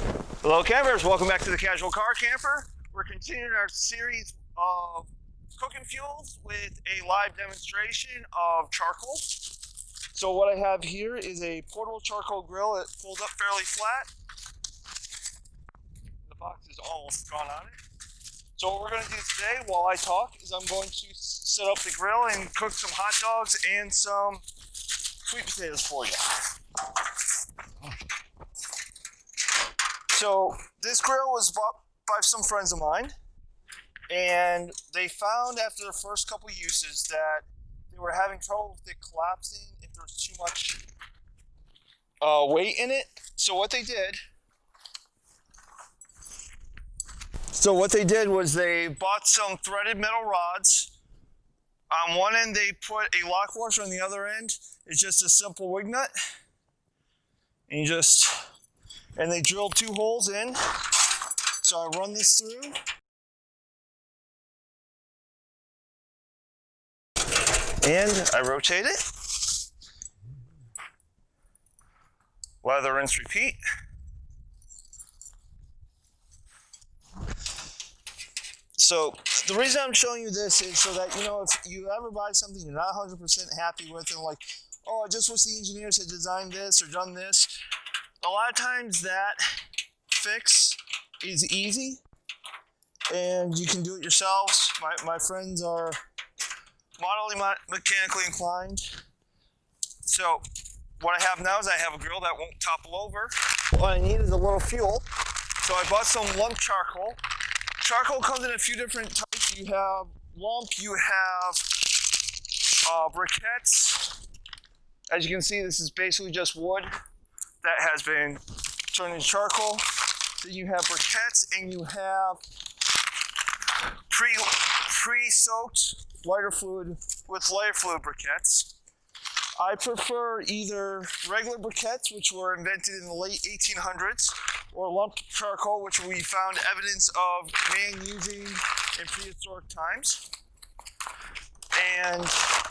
Hello campers, welcome back to the Casual Car Camper. We're continuing our series of cooking fuels with a live demonstration of charcoal. So what I have here is a portable charcoal grill. It folds up fairly flat. The box is almost gone on it. So what we're going to do today while I talk is I'm going to set up the grill and cook some hot dogs and some sweet potatoes for you. So this grill was bought by some friends of mine, and they found after the first couple uses that they were having trouble with it collapsing if there was too much weight in it. So what they did was they bought some threaded metal rods. On one end they put a lock washer, on the other end it's just a simple wig nut, and they drilled 2 holes in. So I run this through. And I rotate it. Lather, rinse, repeat. So the reason I'm showing you this is so that, if you ever buy something you're not 100% happy with and like, oh, I just wish the engineers had designed this or done this. A lot of times that fix is easy and you can do it yourselves. My friends are moderately mechanically inclined. So what I have now is I have a grill that won't topple over. What I need is a little fuel. So I bought some lump charcoal. Charcoal comes in a few different types. You have lump, you have briquettes. As you can see, this is basically just wood that has been turned into charcoal. Then you have briquettes, and you have pre-soaked lighter fluid with lighter fluid briquettes. I prefer either regular briquettes, which were invented in the late 1800s, or lump charcoal, which we found evidence of man using in prehistoric times. And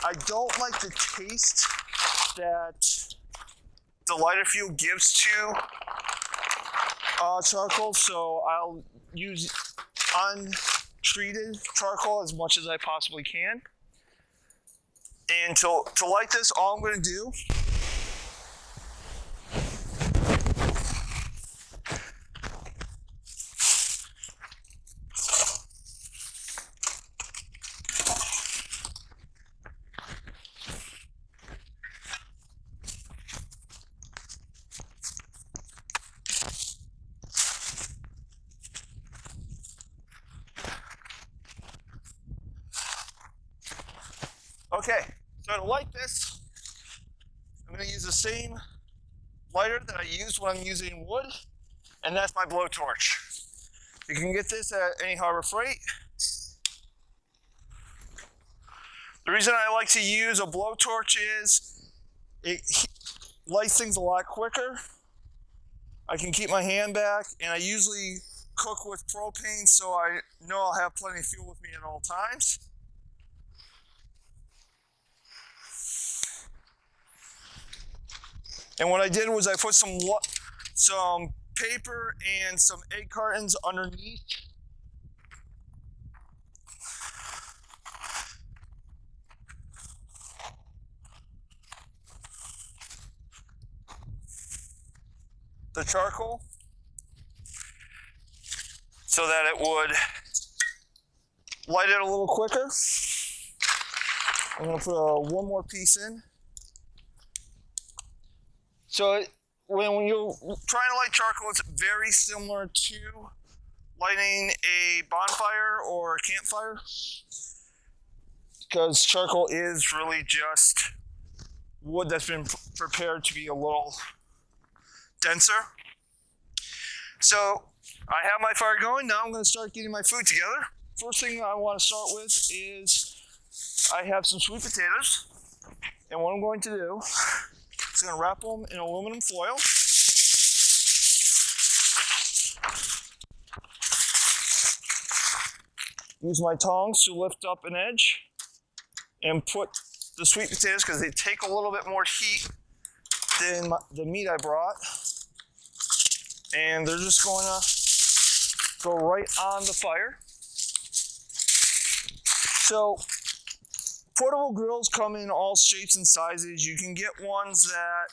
I don't like the taste that the lighter fuel gives to charcoal, so I'll use untreated charcoal as much as I possibly can. And to light this, all I'm going to do Okay, so to light this, I'm going to use the same lighter that I use when I'm using wood, and that's my blowtorch. You can get this at any Harbor Freight. The reason I like to use a blowtorch is it lights things a lot quicker. I can keep my hand back, and I usually cook with propane, so I know I'll have plenty of fuel with me at all times. And what I did was I put some paper and some egg cartons underneath. The charcoal, so that it would light it a little quicker. I'm going to put one more piece in. So when you're trying to light charcoal, it's very similar to lighting a bonfire or a campfire, because charcoal is really just wood that's been prepared to be a little denser. So I have my fire going. Now I'm going to start getting my food together. First thing I want to start with is I have some sweet potatoes, and what I'm going to do is going to wrap them in aluminum foil. Use my tongs to lift up an edge and put the sweet potatoes, because they take a little bit more heat than the meat I brought. and they're just going to go right on the fire. So portable grills come in all shapes and sizes. You can get ones that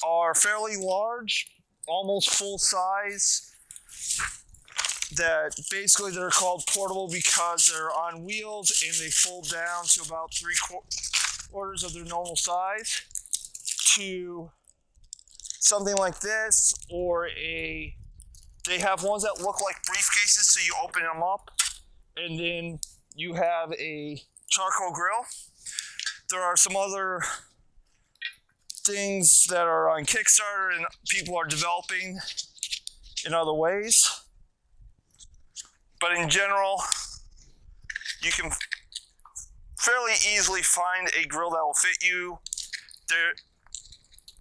are fairly large, almost full size, that basically they're called portable because they're on wheels and they fold down to about 3/4 of their normal size, to something like this, or they have ones that look like briefcases, so you open them up and then you have a charcoal grill. There are some other things that are on Kickstarter and people are developing in other ways. But in general, you can fairly easily find a grill that will fit you.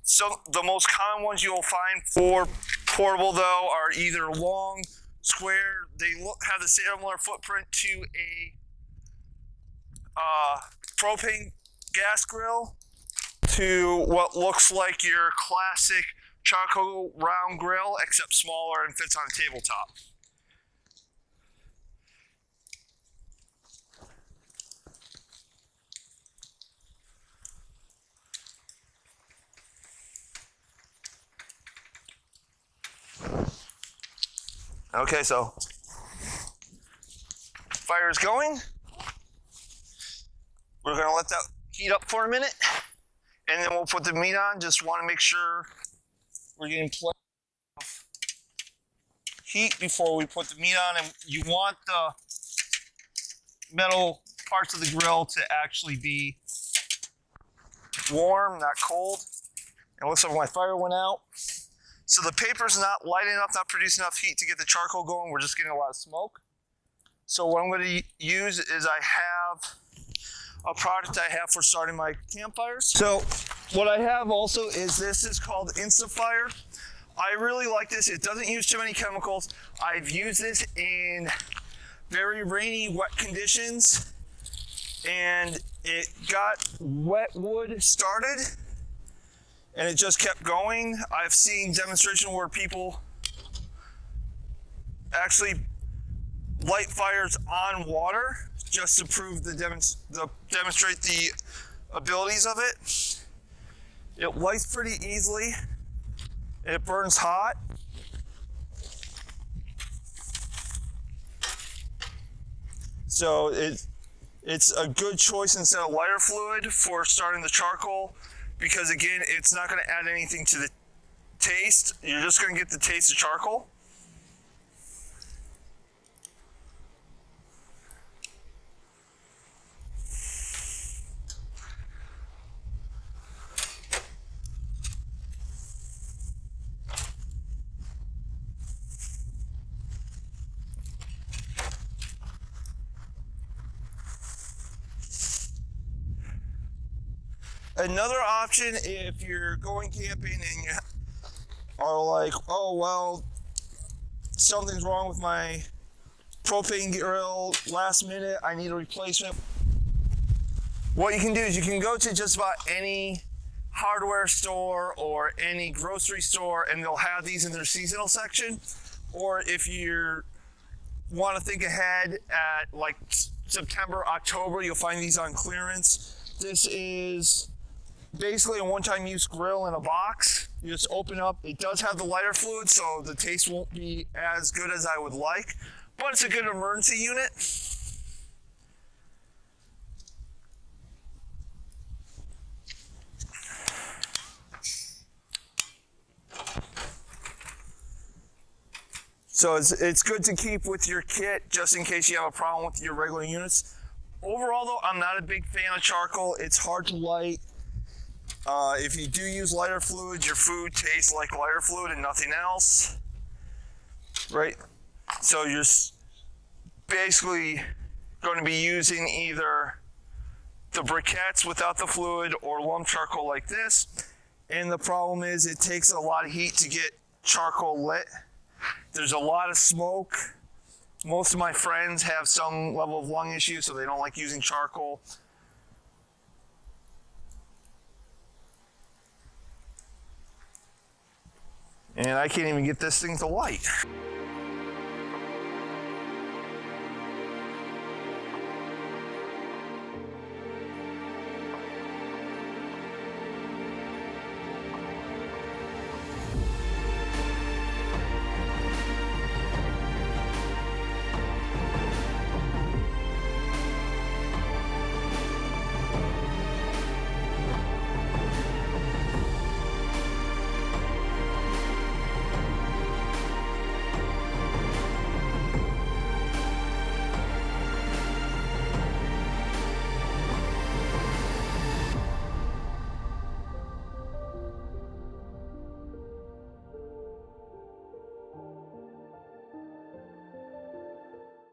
So the most common ones you'll find for portable, though, are either long, square. They have the similar footprint to a propane gas grill, to what looks like your classic charcoal round grill, except smaller and fits on a tabletop. Okay, so fire is going. We're going to let that heat up for a minute, and then we'll put the meat on. Just want to make sure we're getting plenty of heat before we put the meat on. And you want the metal parts of the grill to actually be warm, not cold. It looks like my fire went out. So the paper's not light enough, not producing enough heat to get the charcoal going. We're just getting a lot of smoke. So what I'm going to use is I have a product I have for starting my campfires. So what I have also is this is called InstaFire. I really like this. It doesn't use too many chemicals. I've used this in very rainy, wet conditions, and it got wet wood started, and it just kept going. I've seen demonstration where people actually light fires on water just to prove demonstrate the abilities of it. It lights pretty easily. It burns hot. So it's a good choice instead of lighter fluid for starting the charcoal, because again, it's not going to add anything to the taste. You're just going to get the taste of charcoal. Another option, if you're going camping and you are like, oh, well, something's wrong with my propane grill, last minute, I need a replacement. What you can do is you can go to just about any hardware store or any grocery store, and they'll have these in their seasonal section. Or if you want to think ahead at like September, October, you'll find these on clearance. This is basically a one-time use grill in a box. You just open up. It does have the lighter fluid, so the taste won't be as good as I would like, but it's a good emergency unit. So it's good to keep with your kit just in case you have a problem with your regular units. Overall, though, I'm not a big fan of charcoal. It's hard to light. If you do use lighter fluids, your food tastes like lighter fluid and nothing else, right? So you're basically going to be using either the briquettes without the fluid or lump charcoal like this. And the problem is it takes a lot of heat to get charcoal lit. There's a lot of smoke. Most of my friends have some level of lung issues, so they don't like using charcoal. And I can't even get this thing to light.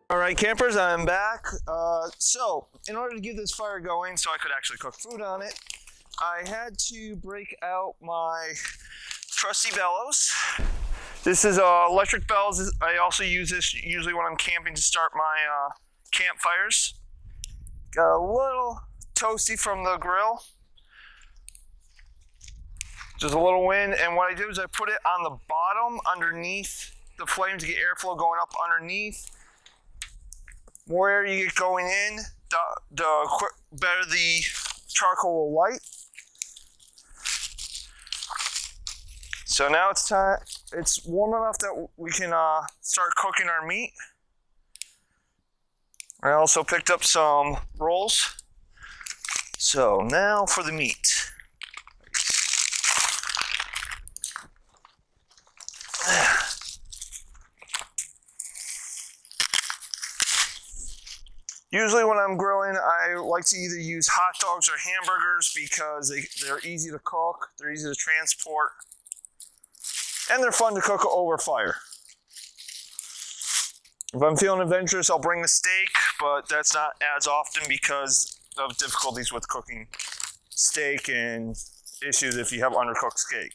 All right, campers, I'm back. So, in order to get this fire going so I could actually cook food on it, I had to break out my trusty bellows. This is electric bellows. I also use this usually when I'm camping to start my campfires. Got a little toasty from the grill. Just a little wind, and what I do is I put it on the bottom underneath the flame to get airflow going up underneath. More air you get going in, the better the charcoal will light. So now it's time. It's warm enough that we can start cooking our meat. I also picked up some rolls. So now for the meat. Usually when I'm grilling, I like to either use hot dogs or hamburgers because they're easy to cook, they're easy to transport, and they're fun to cook over fire. If I'm feeling adventurous, I'll bring the steak, but that's not as often because of difficulties with cooking steak and issues if you have undercooked steak.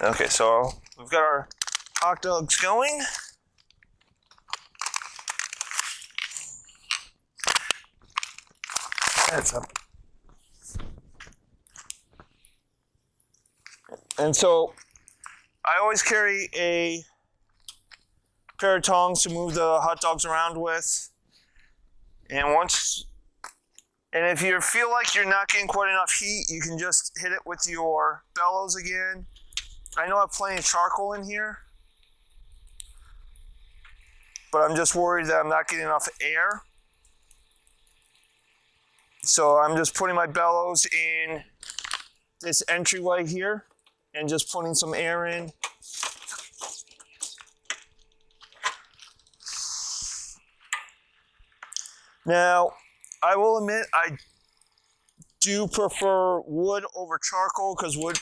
Okay, so we've got our hot dogs going. That's up. And so I always carry a pair of tongs to move the hot dogs around with. And if you feel like you're not getting quite enough heat, you can just hit it with your bellows again. I know I have plenty of charcoal in here, but I'm just worried that I'm not getting enough air. So I'm just putting my bellows in this entryway here and just putting some air in. Now, I will admit I do prefer wood over charcoal because wood,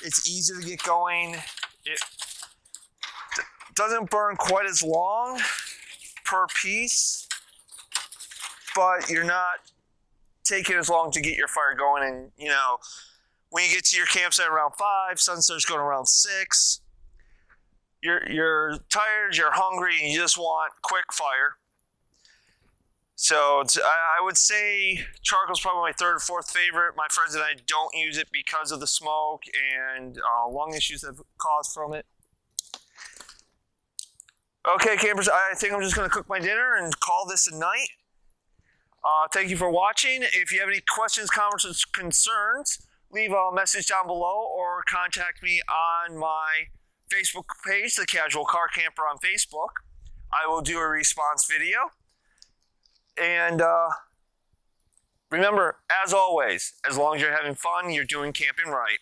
it's easier to get going. It doesn't burn quite as long per piece, but you're not taking as long to get your fire going. And you know, when you get to your campsite around 5, sun starts going around 6. You're tired, you're hungry, and you just want quick fire. So I would say charcoal's probably my 3rd or 4th favorite. My friends and I don't use it because of the smoke and lung issues that have caused from it. Okay, campers, I think I'm just going to cook my dinner and call this a night. Thank you for watching. If you have any questions, comments, or concerns, leave a message down below or contact me on my Facebook page, The Casual Car Camper on Facebook. I will do a response video. And remember, as always, as long as you're having fun, you're doing camping right.